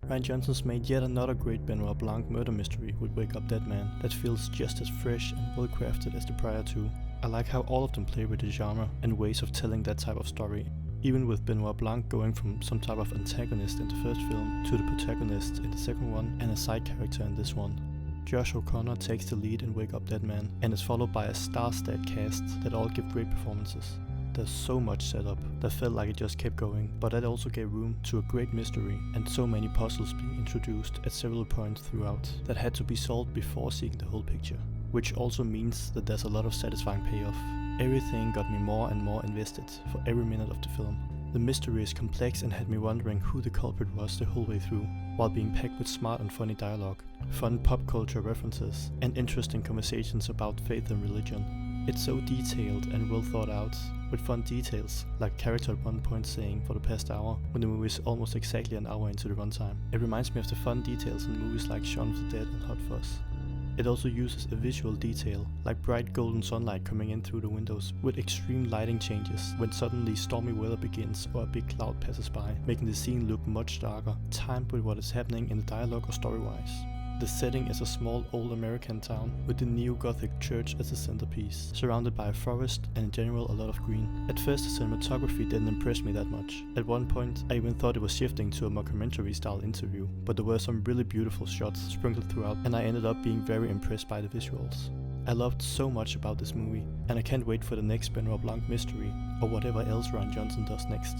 Rian Johnson's made yet another great Benoit Blanc murder mystery with Wake Up Dead Man that feels just as fresh and well crafted as the prior two. I like how all of them play with the genre and ways of telling that type of story, even with Benoit Blanc going from some type of antagonist in the first film to the protagonist in the second one and a side character in this one. Josh O'Connor takes the lead in Wake Up Dead Man and is followed by a star-stacked cast that all give great performances. There's so much setup that felt like it just kept going, but that also gave room to a great mystery and so many puzzles being introduced at several points throughout that had to be solved before seeing the whole picture, which also means that there's a lot of satisfying payoff. Everything got me more and more invested for every minute of the film. The mystery is complex and had me wondering who the culprit was the whole way through, while being packed with smart and funny dialogue, fun pop culture references, and interesting conversations about faith and religion. It's so detailed and well thought out, with fun details, like a character at one point saying for the past hour, when the movie is almost exactly an hour into the runtime. It reminds me of the fun details in movies like Shaun of the Dead and Hot Fuzz. It also uses a visual detail, like bright golden sunlight coming in through the windows, with extreme lighting changes when suddenly stormy weather begins or a big cloud passes by, making the scene look much darker, timed with what is happening in the dialogue or story-wise. The setting is a small old American town with the neo-Gothic church as a centerpiece, surrounded by a forest and in general a lot of green. At first the cinematography didn't impress me that much. At one point I even thought it was shifting to a mockumentary style interview, but there were some really beautiful shots sprinkled throughout and I ended up being very impressed by the visuals. I loved so much about this movie and I can't wait for the next Benoit Blanc mystery or whatever else Rian Johnson does next.